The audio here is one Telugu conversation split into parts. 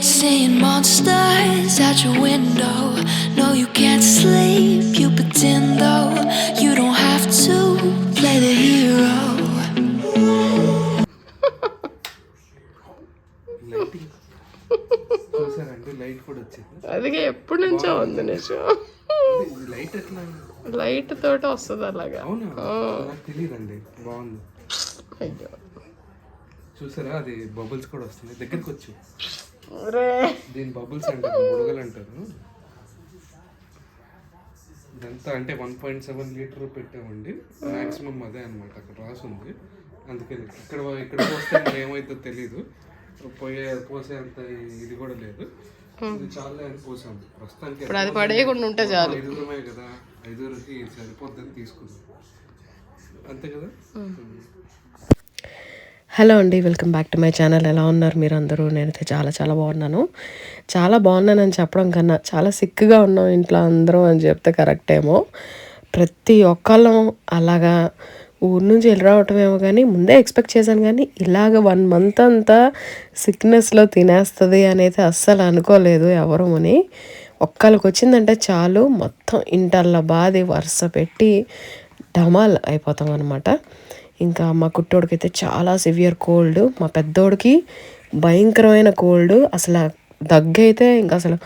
Seeing monsters out your window. No, you can't sleep, you pretend though. You don't have to play the hero. Light కూడా వచ్చింది. అందుకే ఎప్పటి నుంచో ఉంది నిజం. లైట్ ఎట్లా లైట్ తోటి వస్తుంది అలాగా. అవునా, నాకు తెలియదండి. బాగుంది. అయ్యో చూసారా, అది బబుల్స్ కూడా వస్తుంది. దగ్గరికి వచ్చు. దీని బబుల్స్ అంటారు, బుడగలు అంటారు. ఇదంతా అంటే 1.7 లీటర్ పెట్టామండి. మాక్సిమం అదే అనమాట, అక్కడ రాసుంది. అందుకని ఇక్కడ పోస్తే మరి ఏమైతే తెలీదు. పోసే అంత ఇది కూడా లేదు. ఇది చాలా పోసాము ప్రస్తుతానికి. ఇప్పుడు అది పడేయకుండా ఉంటే చాలు. 5 కదా, 5కి సరిపోద్దని తీసుకున్నాం, అంతే కదా. హలో అండి, welcome back to my channel. ఎలా ఉన్నారు మీరు అందరూ? నేనైతే చాలా బాగున్నాను. చాలా బాగున్నానని చెప్పడం కన్నా చాలా సిక్గా ఉన్నాం ఇంట్లో అందరం అని చెప్తే కరెక్ట్ ఏమో. ప్రతి ఒక్కళ్ళం అలాగా ఊరు నుంచి వెళ్ళి రావటమేమో కానీ ముందే ఎక్స్పెక్ట్ చేశాను, కానీ ఇలాగ 1 మంత్ అంతా సిక్నెస్లో తినేస్తుంది అనేది అస్సలు అనుకోలేదు ఎవరమని. ఒక్కళ్ళకి వచ్చిందంటే చాలు మొత్తం ఇంటర్ల బాధి వరుస పెట్టి డమాల్ అయిపోతాం అనమాట. ఇంకా మా కుట్టోడికైతే చాలా సివియర్ కోల్డ్, మా పెద్దోడికి భయంకరమైన కోల్డ్. అసలు దగ్గైతే ఇంకా అసలు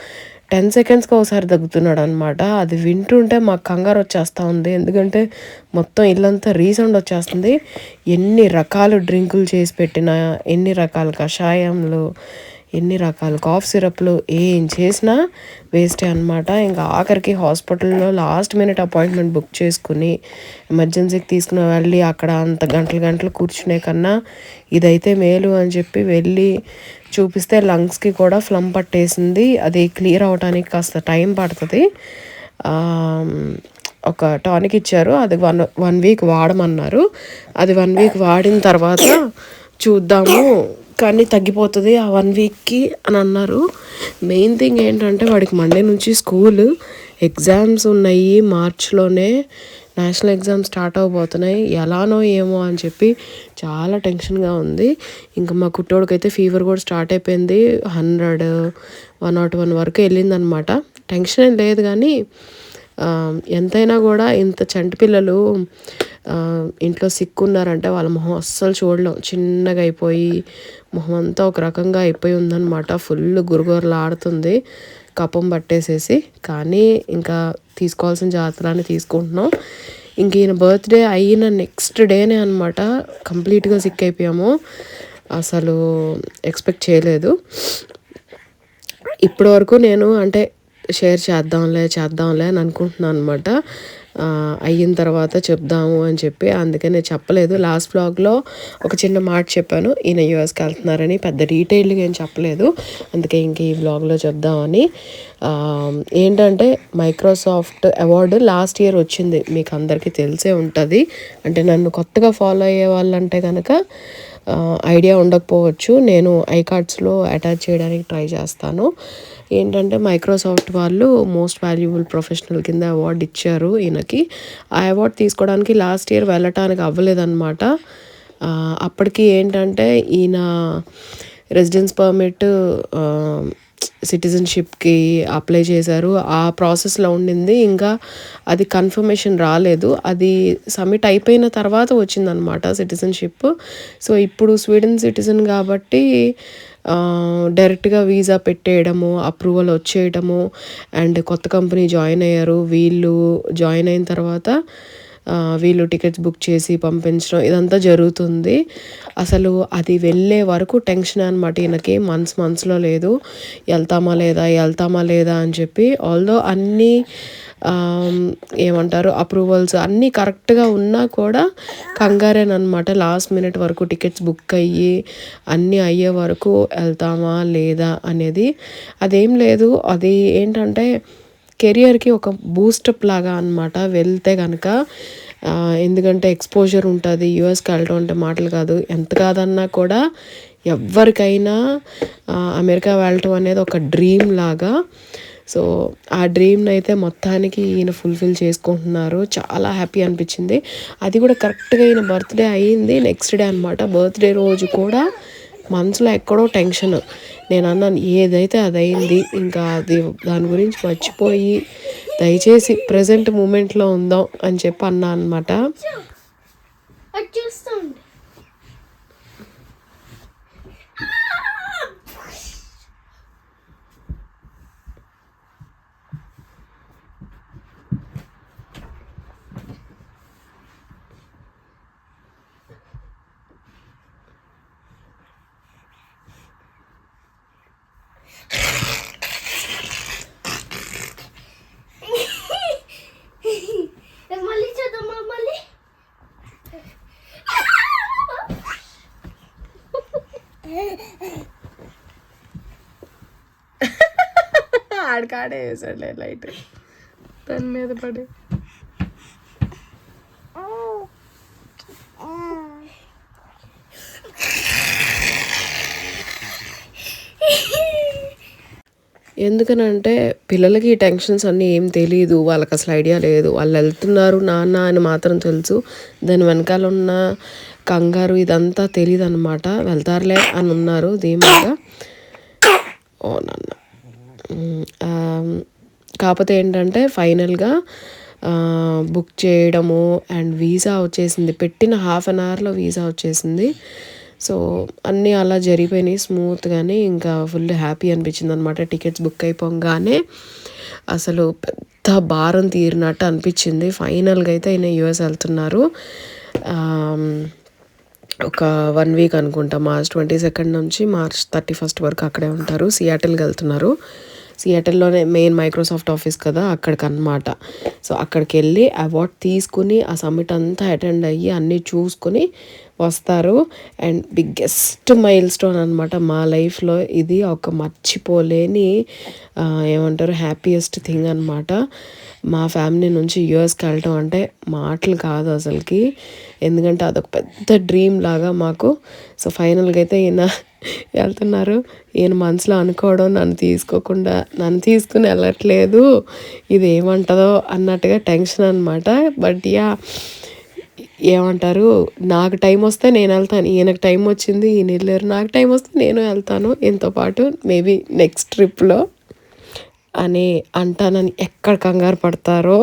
10 సెకండ్స్కి ఒకసారి దగ్గుతున్నాడు అనమాట. అది వింటుంటే మాకు కంగారు వచ్చేస్తూ ఉంది, ఎందుకంటే మొత్తం ఇల్లంతా రీసౌండ్ వచ్చేస్తుంది. ఎన్ని రకాలు డ్రింకులు చేసి పెట్టినా, ఎన్ని రకాల కషాయంలు, ఎన్ని రకాల కాఫ్ సిరప్లు ఏం చేసినా వేస్టే అనమాట. ఇంకా ఆఖరికి హాస్పిటల్లో లాస్ట్ మినిట్ అపాయింట్మెంట్ బుక్ చేసుకుని ఎమర్జెన్సీకి తీసుకుని వెళ్ళి అక్కడ అంత గంటలు కూర్చునే కన్నా ఇదైతే మేలు అని చెప్పి వెళ్ళి చూపిస్తే లంగ్స్కి కూడా ఫ్లమ్ పట్టేసింది. అది క్లియర్ అవడానికి కాస్త టైం పడుతుంది. ఒక టానిక్ ఇచ్చారు, అది 1 వీక్ వాడమన్నారు. అది 1 వీక్ వాడిన తర్వాత చూద్దాము కానీ తగ్గిపోతుంది ఆ 1 వీక్కి అని అన్నారు. మెయిన్ థింగ్ ఏంటంటే వాడికి మండే నుంచి స్కూల్ ఎగ్జామ్స్ ఉన్నాయి, మార్చ్లోనే నేషనల్ ఎగ్జామ్స్ స్టార్ట్ అవబోతున్నాయి. ఎలానో ఏమో అని చెప్పి చాలా టెన్షన్గా ఉంది. ఇంకా మా కుట్టోడికైతే ఫీవర్ కూడా స్టార్ట్ అయిపోయింది. 101 వరకు వెళ్ళిందనమాట. టెన్షన్ ఏం లేదు, కానీ ఎంతైనా కూడా ఇంత చంటి పిల్లలు ఇంట్లో సిక్కున్నారంటే వాళ్ళ మొహం అస్సలు చూడలేం. చిన్నగా అయిపోయి మొహం అంతా ఒక రకంగా అయిపోయి ఉందన్నమాట. ఫుల్ గురగురలాడుతుంది కపం పట్టేసేసి. కానీ ఇంకా తీసుకోవాల్సిన జాగ్రత్తలన్నీ తీసుకుంటున్నాం. ఇంక ఈయన బర్త్డే అయిన నెక్స్ట్ డేనే అనమాట కంప్లీట్గా సిక్ అయిపోయాము. అసలు ఎక్స్పెక్ట్ చేయలేదు. ఇప్పటి వరకు నేను అంటే షేర్ చేద్దాంలే అని అనుకుంటున్నాను అనమాట. అయిన తర్వాత చెప్దాము అని చెప్పి, అందుకనే చెప్పలేదు. లాస్ట్ వ్లాగ్లో ఒక చిన్న మాట చెప్పాను, ఈయన యూఎస్కి వెళ్తున్నారని. పెద్ద డీటెయిల్గా ఏం చెప్పలేదు, అందుకే ఇంక ఈ వ్లాగ్లో చెప్దామని. ఏంటంటే మైక్రోసాఫ్ట్ అవార్డు లాస్ట్ ఇయర్ వచ్చింది, మీకు అందరికీ తెలిసే ఉంటుంది. అంటే నన్ను కొత్తగా ఫాలో అయ్యే వాళ్ళంటే కనుక ఐడియా ఉండకపోవచ్చు. నేను ఐకార్డ్స్లో అటాచ్ చేయడానికి ట్రై చేస్తాను. ఏంటంటే మైక్రోసాఫ్ట్ వాళ్ళు మోస్ట్ వాల్యుబుల్ ప్రొఫెషనల్ కింద అవార్డు ఇచ్చారు ఈయనకి. ఆ అవార్డు తీసుకోవడానికి లాస్ట్ ఇయర్ వెళ్ళటానికి అవ్వలేదన్నమాట. అప్పటికి ఏంటంటే ఈయన రెసిడెన్స్ పర్మిట్ సిటిజన్షిప్కి అప్లై చేశారు, ఆ ప్రాసెస్లో ఉండింది. ఇంకా అది కన్ఫర్మేషన్ రాలేదు, అది సబ్మిట్ అయిపోయిన తర్వాత వచ్చిందనమాట సిటిజన్షిప్. సో ఇప్పుడు స్వీడన్ సిటిజన్ కాబట్టి డైరెక్ట్గా వీసా పెట్టేయడము, అప్రూవల్ వచ్చేయడము, అండ్ కొత్త కంపెనీ జాయిన్ అయ్యారు. వీళ్ళు జాయిన్ అయిన తర్వాత వీళ్ళు టికెట్స్ బుక్ చేసి పంపించడం ఇదంతా జరుగుతుంది. అసలు అది వెళ్ళే వరకు టెన్షన్ అనమాట ఈయనకి. మంత్స్లో లేదు, వెళ్తామా లేదా అని చెప్పి. ఆల్దో అన్నీ ఏమంటారు అప్రూవల్స్ అన్నీ కరెక్ట్గా ఉన్నా కూడా కంగారేనమాట. లాస్ట్ మినిట్ వరకు టికెట్స్ బుక్ అయ్యి అన్నీ అయ్యే వరకు వెళ్తామా లేదా అనేది. అదేం లేదు, అది ఏంటంటే కెరియర్కి ఒక బూస్టప్ లాగా అనమాట వెళ్తే కనుక. ఎందుకంటే ఎక్స్పోజర్ ఉంటుంది. యూఎస్కి వెళ్ళడం అంటే మాటలు కాదు. ఎంత కాదన్నా కూడా ఎవరికైనా అమెరికా వెళ్ళటం అనేది ఒక డ్రీమ్ లాగా. సో ఆ డ్రీమ్ని అయితే మొత్తానికి ఈయన ఫుల్ఫిల్ చేసుకుంటున్నారు. చాలా హ్యాపీ అనిపించింది. అది కూడా కరెక్ట్గా ఈయన బర్త్డే అయ్యింది నెక్స్ట్ డే అనమాట. బర్త్డే రోజు కూడా మనసులో ఎక్కడో టెన్షన్. నేను అన్నాను ఏదైతే అది అయింది, ఇంకా అది దాని గురించి మర్చిపోయి దయచేసి ప్రజెంట్ మూమెంట్లో ఉందాం అని చెప్పి అన్నా అనమాట. మళ్ళీ చూద్దామా మళ్ళీ ఆడికాడే వేసాడులే లైట్ దాని మీద పడి. ఎందుకనంటే పిల్లలకి ఈ టెన్షన్స్ అన్నీ ఏం తెలియదు, వాళ్ళకి అసలు ఐడియా లేదు. వాళ్ళు వెళ్తున్నారు నాన్న అని మాత్రం తెలుసు, దాని వెనకాల ఉన్న కంగారు ఇదంతా తెలియదు అనమాట. వెళ్తారులే అని ఉన్నారు ధీమాగా. ఓ నాన్న. కాకపోతే ఏంటంటే ఫైనల్గా బుక్ చేయడము అండ్ వీసా వచ్చేసింది. పెట్టిన 1/2 అవర్లో వీసా వచ్చేసింది. సో అన్నీ అలా జరిగిపోయినాయి స్మూత్గానే. ఇంకా ఫుల్ హ్యాపీ అనిపించింది అనమాట. టికెట్స్ బుక్ అయిపోగానే అసలు పెద్ద భారం తీరినట్టు అనిపించింది. ఫైనల్గా అయితే ఆయన యూఎస్ వెళ్తున్నారు. ఒక 1 వీక్ అనుకుంటా, March 22 నుంచి March 31 వరకు అక్కడే ఉంటారు. సియాటిల్కి వెళ్తున్నారు. సియాటిల్లోనే మెయిన్ మైక్రోసాఫ్ట్ ఆఫీస్ కదా, అక్కడికి అనమాట. సో అక్కడికి వెళ్ళి అవార్డ్ తీసుకుని ఆ సమ్మిట్ అంతా అటెండ్ అయ్యి అన్నీ చూసుకుని వస్తారు. అండ్ బిగ్గెస్ట్ మైల్ స్టోన్ అనమాట మా లైఫ్లో. ఇది ఒక మర్చిపోలేని ఏమంటారు హ్యాపీయెస్ట్ థింగ్ అనమాట. మా ఫ్యామిలీ నుంచి యూఎస్కి వెళ్ళటం అంటే మాటలు కాదు అసలుకి. ఎందుకంటే అదొక పెద్ద డ్రీమ్ లాగా మాకు. సో ఫైనల్గా అయితే ఈయన వెళ్తున్నారు. ఈయన మనసులో అనుకోవడం నన్ను తీసుకుని వెళ్ళట్లేదు, ఇది ఏమంటుందో అన్నట్టుగా టెన్షన్ అనమాట. బట్ ఏమంటారు, నాకు టైం వస్తే నేను వెళ్తాను, ఈయనకు టైం వచ్చింది ఈయన వెళ్ళారు, నాకు టైం వస్తే నేను వెళ్తాను ఈయనతో పాటు మేబీ నెక్స్ట్ ట్రిప్లో అని అంటానని. ఎక్కడ కంగారు పడతారో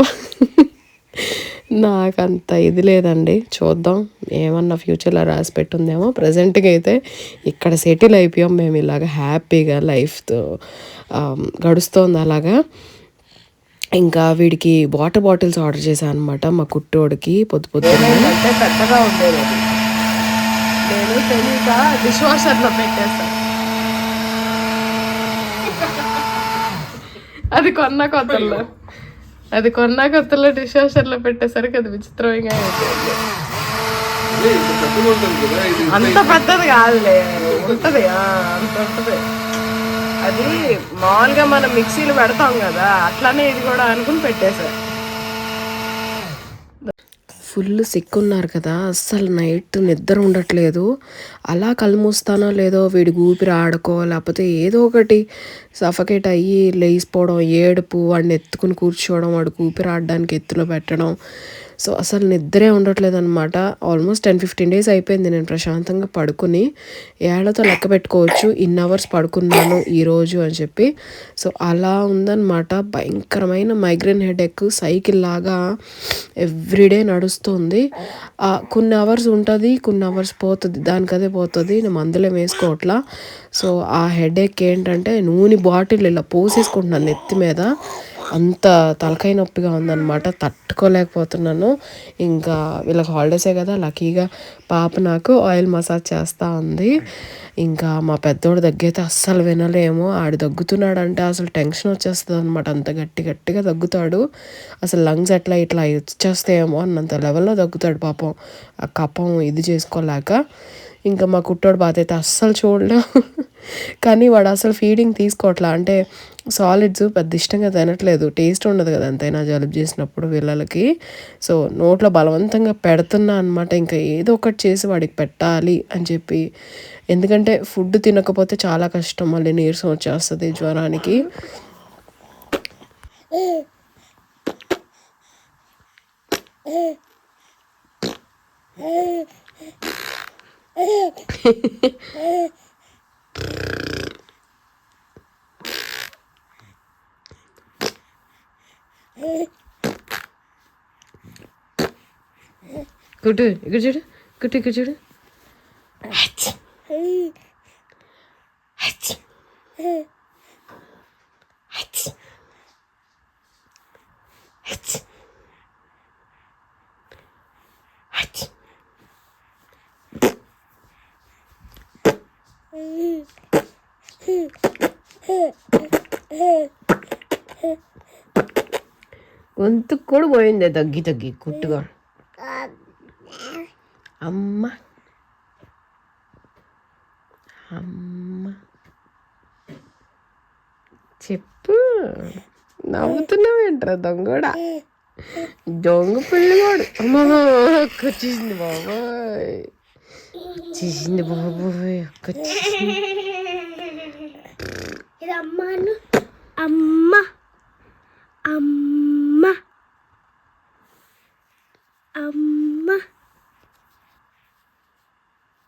నాకంత ఇది లేదండి. చూద్దాం ఏమన్నా ఫ్యూచర్లో రాసి పెట్టుందేమో. ప్రజెంట్గా అయితే ఇక్కడ సెటిల్ అయిపోయాం మేము. ఇలాగ హ్యాపీగా లైఫ్తో గడుస్తోంది అలాగా. ఇంకా వీడికి వాటర్ బాటిల్స్ ఆర్డర్ చేశాను అనమాట మా కుట్టోడికి. పొద్దున్నే పెద్దగా ఉండేది, నేను తెలియక డిష్ వాషర్లో పెట్టేస్తాను. అది కొన్న కొత్తలో డిష్ వాషర్లో పెట్టేసరికి అది విచిత్రంగా అయిపోయింది. అంత పెద్దది కాదులే, ఉంటుంది అంత ఉంటుంది. అది మామూలుగా మనం మిక్సీలు పెడతాం కదా, అట్లానే ఇది కూడా అనుకుని పెట్టేశారు. ఫుల్ సిక్ ఉన్నారు కదా, అస్సలు నైట్ నిద్ర ఉండట్లేదు. అలా కళ్ళు మూస్తానో లేదో వీడికి ఊపిరి ఆడుకో లేకపోతే ఏదో ఒకటి సఫకేట్ అయ్యి లేచిపోవడం, ఏడుపు, వాడిని ఎత్తుకుని కూర్చోవడం, వాడికి ఊపిరి ఆడడానికి ఎత్తులో పెట్టడం. సో అసలు నిద్రే ఉండట్లేదు అనమాట. ఆల్మోస్ట్ 10-15 డేస్ అయిపోయింది నేను ప్రశాంతంగా పడుకుని. ఏళ్లతో లెక్క పెట్టుకోవచ్చు ఇన్ అవర్స్ పడుకున్నాను ఈరోజు అని చెప్పి. సో అలా ఉందన్నమాట. భయంకరమైన మైగ్రేన్ హెడేక్ సైకిల్ లాగా ఎవ్రీడే నడుస్తుంది. కొన్ని అవర్స్ ఉంటుంది, కొన్ని అవర్స్ పోతుంది, దానికదే పోతుంది. నేను మందులే వేసుకోవట్లా. సో ఆ హెడేక్ ఏంటంటే నూనె బాటిల్ ఇలా పోసేసుకుంటున్నాను నెత్తి మీద. అంత తలకాయ నొప్పిగా ఉందన్నమాట, తట్టుకోలేకపోతున్నాను. ఇంకా వీళ్ళకి హాలిడేసే కదా, లక్కీగా పాప నాకు ఆయిల్ మసాజ్ చేస్తూ ఉంది. ఇంకా మా పెద్దోడు దగ్గైతే అస్సలు వినలేము. ఆడు దగ్గుతున్నాడంటే అసలు టెన్షన్ వచ్చేస్తుంది అనమాట. అంత గట్టిగా దగ్గుతాడు. అసలు లంగ్స్ ఇట్లా వచ్చేస్తాయేమో అన్నంత లెవెల్లో దగ్గుతాడు పాపం. ఆ కపం ఇది చేసుకోలేక. ఇంకా మా కుట్టోడు బాధ అయితే అస్సలు చూడలేం. కానీ వాడు అసలు ఫీడింగ్ తీసుకోవట్లా. అంటే సాలిడ్స్ పెద్ద ఇష్టంగా తినట్లేదు. టేస్ట్ ఉండదు కదా ఎంతైనా జలుబు చేసినప్పుడు పిల్లలకి. సో నోట్లో బలవంతంగా పెడుతున్నా అనమాట. ఇంకా ఏదో ఒకటి చేసి వాడికి పెట్టాలి అని చెప్పి. ఎందుకంటే ఫుడ్ తినకపోతే చాలా కష్టం, మళ్ళీ నీరసం వచ్చేస్తుంది జ్వరానికి. కుట్టు ఇక్కడ చూడు, కుట్టు ఇక్కడ చూడు. గొంతు కూడా పోయింది తగ్గి తగ్గి కుట్టుగా. అమ్మ అమ్మ చెప్పు, నవ్వుతున్నావేంట్రా దొంగోడా, దొంగ పిల్లవాడు. అమ్మ అక్క వచ్చేసింది బాబోయ్, చేసింది బాబోయ్, అక్క వచ్చేసింది. అమ్మాను అమ్మ అమ్మ అమ్మ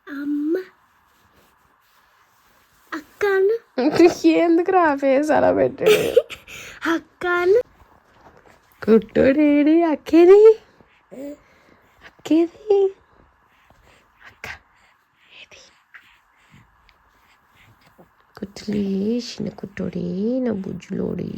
అమ్మ అక్కను ఎందుకు రా ఫేస్ అలా పెట్టాడు. అక్కను కుట్టోడేడి, అక్కేది అక్కేది అక్క ఏది, కుట్టులేసిన కుట్టోడి నా బుజ్జులోడి.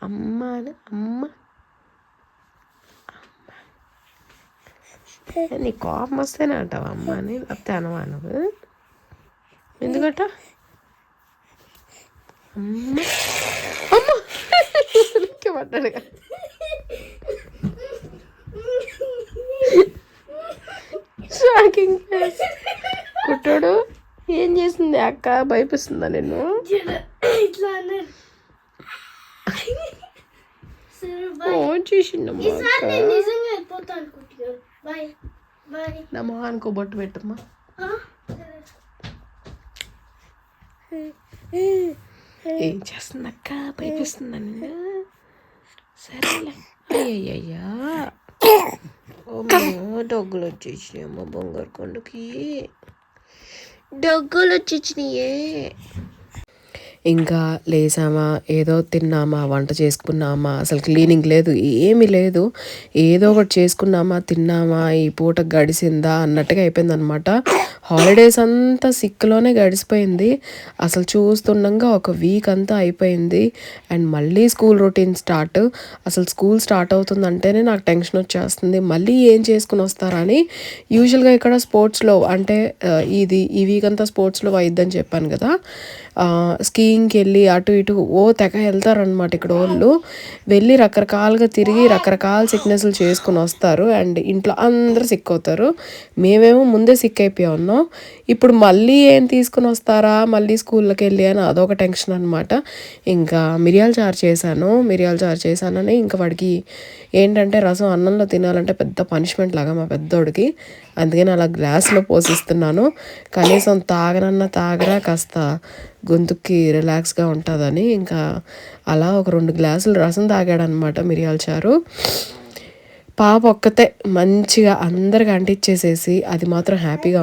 అమ్మ అమ్మ నీ కోపం వస్తేనే అంటావు అమ్మ అని, లేకపోతే అనవా నువ్వు? ఎందుకట అమ్మ అమ్మ పడ్డాడు. Shocking face. కుట్టాడు ఏం చేసింది అక్క, భయపిస్తుందా నిన్ను? చేసిండమ్మా నా మొహానికి బొట్టు పెట్టమ్మా. ఏం చేస్తుంది అక్క, భయపిస్తుందా నిన్ను? సరేలే. అయ్యయ్యా డొగ్గులు వచ్చేసినాయి అమ్మ, బొంగారు కొండకి డొగ్గులు వచ్చేసినాయే. ఇంకా లేసామా, ఏదో తిన్నామా, వంట చేసుకున్నామా, అసలు క్లీనింగ్ లేదు, ఏమీ లేదు, ఏదో ఒకటి చేసుకున్నామా, తిన్నామా, ఈ పూట గడిసిందా అన్నట్టుగా అయిపోయింది అనమాట. హాలిడేస్ అంతా సిక్లోనే గడిచిపోయింది. అసలు చూస్తుండగా ఒక వీక్ అంతా అయిపోయింది. అండ్ మళ్ళీ స్కూల్ రొటీన్ స్టార్ట్. అసలు స్కూల్ స్టార్ట్ అవుతుందంటేనే నాకు టెన్షన్ వచ్చేస్తుంది, మళ్ళీ ఏం చేసుకుని వస్తారని. యూజువల్గా ఇక్కడ స్పోర్ట్స్లో అంటే ఈ వీక్ అంతా స్పోర్ట్స్లో అయిద్దని చెప్పాను కదా, స్కీయింగ్కి వెళ్ళి అటు ఇటు తెగ వెళ్తారనమాట ఇక్కడ వాళ్ళు. వెళ్ళి రకరకాలుగా తిరిగి రకరకాల సిక్నెస్లు చేసుకుని వస్తారు. అండ్ ఇంట్లో అందరూ సిక్ అవుతారు. మేమేమో ముందే సిక్ అయిపోయి ఉన్నాం. ఇప్పుడు మళ్ళీ ఏం తీసుకుని వస్తారా మళ్ళీ స్కూల్లోకి వెళ్ళి అని అదొక టెన్షన్ అనమాట. ఇంకా మిరియాల చారు చేశానని ఇంకా వాడికి ఏంటంటే రసం అన్నంలో తినాలంటే పెద్ద పనిష్మెంట్ లాగా మా పెద్దోడికి. అందుకని అలా గ్లాస్లో పోసిస్తున్నాను. కనీసం తాగరా కాస్త గొంతుకి రిలాక్స్గా ఉంటుందని. ఇంకా అలా ఒక 2 గ్లాసులు రసం తాగాడనమాట మిరియాల చారు. పాప ఒక్కతే మంచిగా అందరికి అంటించేసేసి అది మాత్రం హ్యాపీగా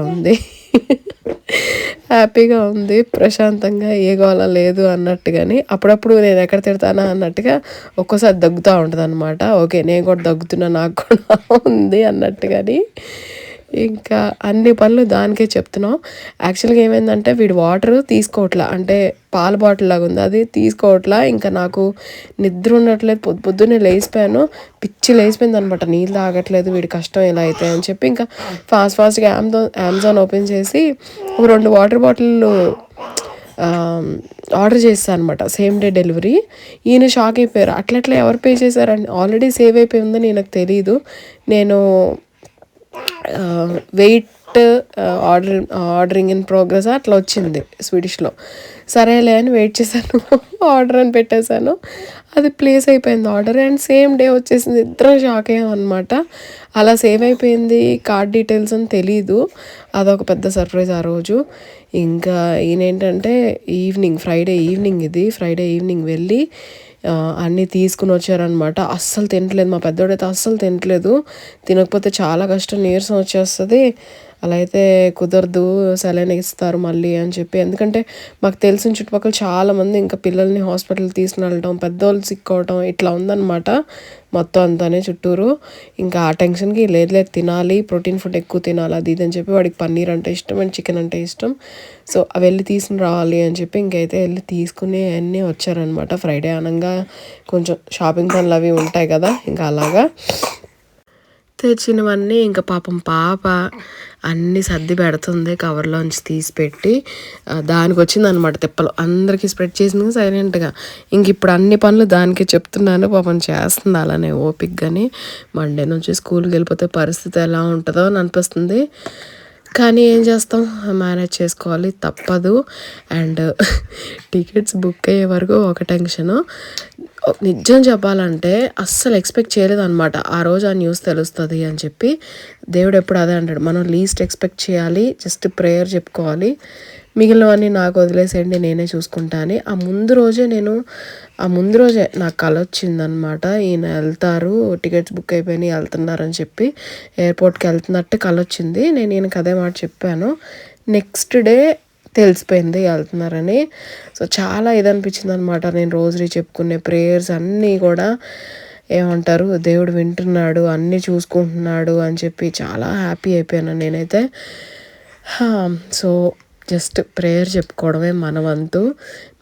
ఉంది, ప్రశాంతంగా ఏ గోల లేదు అన్నట్టుగాని. అప్పుడప్పుడు నేను ఎక్కడ తిడతానా అన్నట్టుగా ఒక్కోసారి దగ్గుతూ ఉంటుంది అనమాట. ఓకే నేను కూడా దగ్గుతున్నా, నాకు కూడా ఉంది అన్నట్టుగాని. ఇంకా అన్ని పనులు దానికే చెప్తున్నాం. యాక్చువల్గా ఏమైందంటే వీడు వాటర్ తీసుకోవట్లా, అంటే పాల బాటిల్ లాగా ఉంది, అది తీసుకోవట్లా. ఇంకా నాకు నిద్ర ఉండట్లేదు, పొద్దున్నే లేచిపోయాను, పిచ్చి లేచిపోయింది అనమాట. నీళ్ళు తాగట్లేదు, వీడి కష్టం ఎలా అవుతాయి అని చెప్పి ఇంకా ఫాస్ట్గా అమెజాన్ ఓపెన్ చేసి ఒక 2 వాటర్ బాటిల్ ఆర్డర్ చేస్తాను అనమాట, సేమ్ డే డెలివరీ. ఈయన షాక్ అయిపోయారు, అట్లా ఎవరు పే చేశారని. ఆల్రెడీ సేవ్ అయిపోయి ఉందని నాకు తెలీదు. నేను వెయిట్ ఆర్డరింగ్ ఇన్ ప్రోగ్రెస్ అట్లా వచ్చింది స్వీడిష్లో. సరేలే అని వెయిట్ చేశాను, ఆర్డర్ అని పెట్టేశాను, అది ప్లేస్ అయిపోయింది ఆర్డర్. అండ్ సేమ్ డే వచ్చేసింది. ఇద్దరం షాక్ అయ్యాం అనమాట. అలా సేవ్ అయిపోయింది, కార్డ్ డీటెయిల్స్ అని తెలీదు. అదొక పెద్ద సర్ప్రైజ్ ఆ రోజు. ఇంకా ఈయన ఏంటంటే ఫ్రైడే ఈవినింగ్ వెళ్ళి అన్నీ తీసుకుని వచ్చారనమాట. అస్సలు తినట్లేదు, మా పెద్దోడైతే అస్సలు తినట్లేదు. తినకపోతే చాలా కష్టం, నీరసం వచ్చేస్తుంది, అలా అయితే కుదరదు, సెలైన్ ఇస్తారు మళ్ళీ అని చెప్పి. ఎందుకంటే మాకు తెలిసిన చుట్టుపక్కల చాలామంది ఇంకా పిల్లల్ని హాస్పిటల్ తీసుకుని వెళ్ళటం, పెద్దవాళ్ళు సిక్ అవటం ఇట్లా ఉందన్నమాట మొత్తం అంతానే చుట్టూరు. ఇంకా ఆ టెన్షన్కి లేదు తినాలి, ప్రోటీన్ ఫుడ్ ఎక్కువ తినాలి అది ఇది అని చెప్పి. వాడికి పన్నీర్ అంటే ఇష్టం అండ్ చికెన్ అంటే ఇష్టం. సో అవి వెళ్ళి తీసుకుని రావాలి అని చెప్పి ఇంకైతే వెళ్ళి తీసుకుని అన్నీ వచ్చారనమాట. ఫ్రైడే అనగా కొంచెం షాపింగ్ పనులు అవి ఉంటాయి కదా, ఇంకా అలాగా తెచ్చినవన్నీ ఇంకా పాపం పాప అన్నీ సర్ది పెడుతుంది, కవర్లోంచి తీసి పెట్టి. దానికి వచ్చిందనమాట తిప్పలు, అందరికీ స్ప్రెడ్ చేసింది సైలెంట్గా. ఇంక ఇప్పుడు అన్ని పనులు దానికి చెప్తున్నాను, పాపం చేస్తుంది అలానే ఓపిక్గాని. మండే నుంచి స్కూల్కి వెళ్ళిపోతే పరిస్థితి ఎలా ఉంటుందో అని అనిపిస్తుంది, కానీ ఏం చేస్తాం, మేనేజ్ చేసుకోవాలి, తప్పదు. అండ్ టికెట్స్ బుక్ అయ్యే వరకు ఒక టెన్షను. నిజం చెప్పాలంటే అస్సలు ఎక్స్పెక్ట్ చేయలేదన్నమాట ఆ రోజు ఆ న్యూస్ తెలుస్తుంది అని చెప్పి. దేవుడు ఎప్పుడు అదే అంటాడు, మనం లీస్ట్ ఎక్స్పెక్ట్ చేయాలి, జస్ట్ ప్రేయర్ చెప్పుకోవాలి, మిగిలినవన్నీ నాకు వదిలేసేయండి నేనే చూసుకుంటా అని. ఆ ముందు రోజే నాకు కల వచ్చిందనమాట, ఈయన వెళ్తారు, టికెట్స్ బుక్ అయిపోయినాయి వెళ్తున్నారని చెప్పి ఎయిర్పోర్ట్కి వెళ్తున్నట్టు కల వచ్చింది. నేను ఈయనకి అదే మాట చెప్పాను. నెక్స్ట్ డే తెలిసిపోయింది వెళ్తున్నారని. సో చాలా ఇదనిపించింది అనమాట. నేను రోజు చెప్పుకునే ప్రేయర్స్ అన్నీ కూడా ఏమంటారు, దేవుడు వింటున్నాడు, అన్నీ చూసుకుంటున్నాడు అని చెప్పి చాలా హ్యాపీ అయిపోయాను నేనైతే. సో జస్ట్ ప్రేయర్ చెప్పుకోవడమే మన వంతు,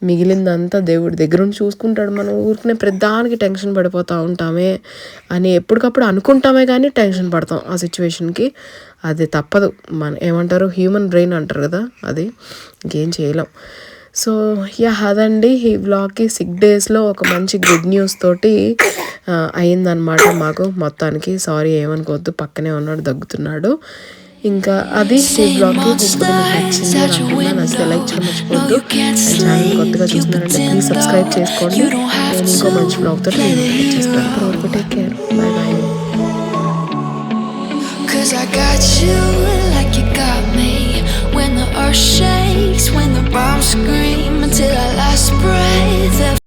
మిగిలిందంతా దేవుడి దగ్గర ఉండి చూసుకుంటాడు. మనం ఊరికనే ప్రతిదానికి టెన్షన్ పడిపోతూ ఉంటామే అని ఎప్పటికప్పుడు అనుకుంటామే కానీ టెన్షన్ పడతాం ఆ సిచ్యువేషన్కి. అది తప్పదు, మన ఏమంటారు హ్యూమన్ బ్రెయిన్ అంటారు కదా, అది ఇంకేం చేయలేం. సో అదండి ఈ వ్లాగ్కి 6 daysలో ఒక మంచి గుడ్ న్యూస్ తోటి అయిందనమాట మాకు మొత్తానికి. సారీ ఏమనుకోవద్దు, పక్కనే ఉన్నాడు దగ్గుతున్నాడు. ఇంకా అది ఈ బ్లాగ్కి నచ్చింది అనుకున్నాను. నచ్చితే లైక్ చేయడం మర్చిపోద్దు. అండ్ ఛానల్ కొత్తగా చూస్తున్నారంటే ప్లీజ్ సబ్స్క్రైబ్ చేసుకోండి. నేను ఇంకో మంచి బ్లాగ్తో చేస్తాను. Take care, bye bye. 'Cause I got you like you got me. When the earth shakes, when the bombs scream, until our last breath.